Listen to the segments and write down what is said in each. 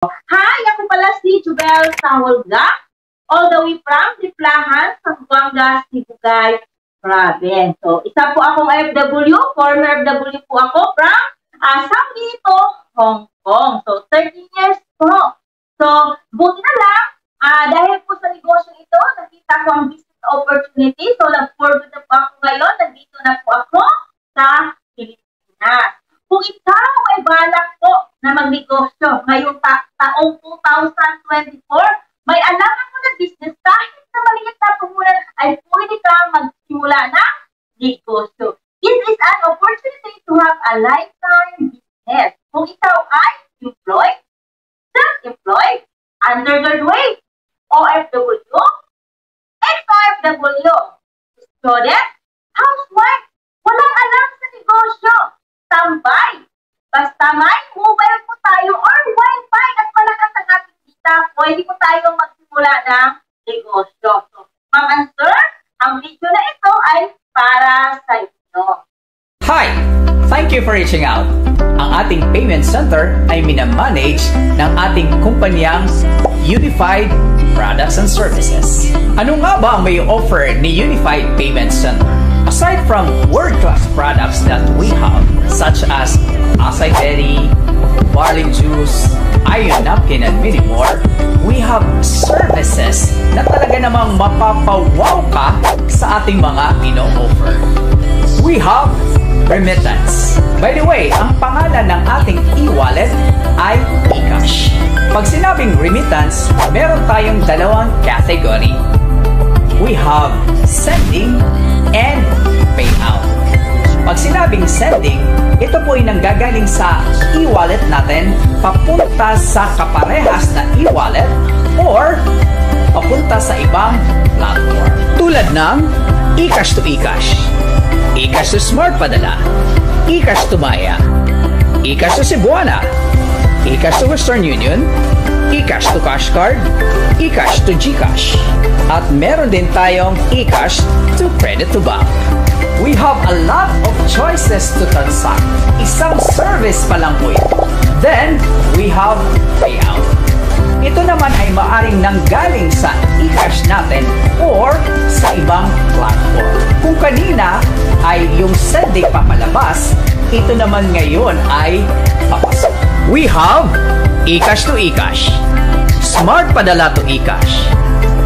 Hi, ako pala si Jubel Sawalga, all the way from Diplahan, Zamboanga, Sibugay Province. So, isa po akong FW, former FW po ako from Sanggito, Hong Kong. So, 13 years po. So, buti na lang, dahil po sa negosyo ito, nakita ko ang business opportunity. So, nag-forward na po ako ngayon, nandito na po ako sa Pilipinas. Kung ikaw ay balak po na magnegosyo ngayong taong 2024, may alam ako na business kahit na maliit na puhunan ay pwede ka magsimula ng negosyo. This is an opportunity to have a lifetime business. Kung ikaw ay employed, self-employed, undergraduate, OFW, ex-OFW, student, housewife, walang alam sa negosyo, tambay. Basta may mobile po tayo or wifi at malakas ang ating data, pwede po tayong magsimula ng negosyo. So, mga sir, ang video na ito ay para sa inyo. Hi! Thank you for reaching out. Ang ating payment center ay minamanage ng ating kumpanyang Unified Products and Services. Ano nga ba ang may offer ni Unified Payment Center? Aside from world-class products that we have, such as acai berry, barley juice, iron napkin, and many more, we have services na talaga namang mapapawaw ka sa ating mga ino-offer. We have remittance. By the way, ang pangalan ng ating e-wallet ay eCash. Pag sinabing remittance, meron tayong dalawang category. We have sending and payout. Pag sinabing sending, ito po ay nanggagaling sa e-wallet natin papunta sa kaparehas na e-wallet or papunta sa ibang platform. Tulad ng eCash to eCash, eCash to Smart Padala, eCash to Maya, eCash to Cebuana, eCash to Western Union, eCash to Cash Card, eCash to GCash. At meron din tayong eCash to Credit to Bank. We have a lot of choices to transact. Isang service pa lang po ito. Then, we have payout. Ito naman ay maaring nanggaling sa eCash natin or sa ibang platform. Kung kanina ay yung sending papalabas, ito naman ngayon ay papasok. We have eCash to eCash, Smart Padala to eCash,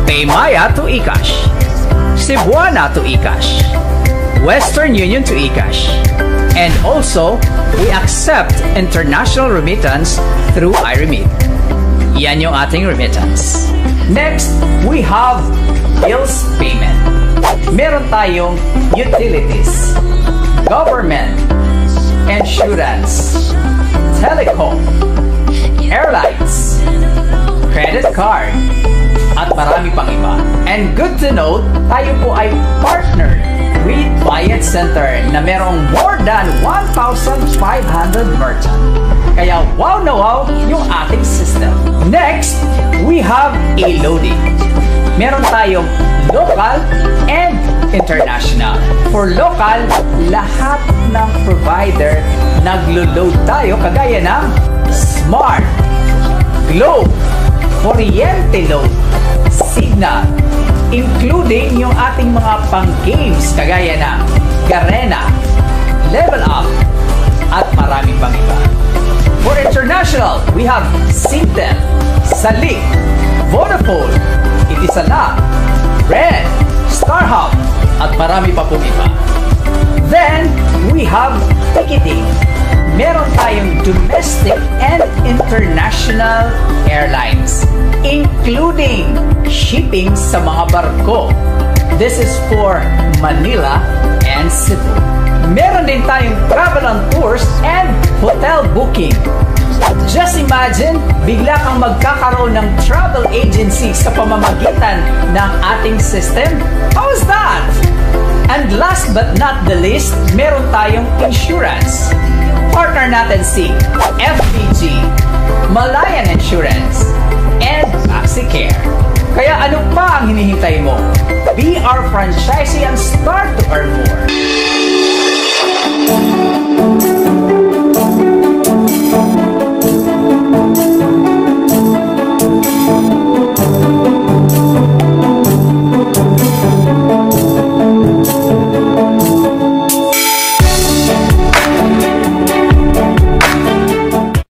Paymaya to eCash, Cebuana to eCash, Western Union to eCash, and also we accept international remittance through iRemit. Yan yung ating remittance. Next, we have bills payment. Meron tayong utilities, government, insurance, telecom, airlines, credit card, at marami pang iba. And good to note, tayo po ay partner with Bayad Center na merong more than 1,500 merchant. Kaya wow na wow yung ating system. Next, we have a loading. Meron tayong local and international. For local, lahat ng provider naglo-load tayo kagaya ng Smart, Globe, Oriente Load, Signal, including yung ating mga pang-games kagaya ng Garena, Level Up, at marami pang iba. For international, we have Singtel, Salik, Vodafone, Etisalat, Red, Starhub, at marami pa pong iba. Then, we have ticketing. Meron tayong domestic and international airlines, including shipping sa mga barko. This is for Manila and Cebu. Meron din tayong travel and tours and hotel booking. Just imagine, bigla kang magkakaroon ng travel agency sa pamamagitan ng ating system. How is that? And last but not the least, meron tayong insurance. Partner natin si FBG, Malayan Insurance, and MaxiCare. Kaya ano pa ang hinihintay mo? Be our franchisee and start to earn more.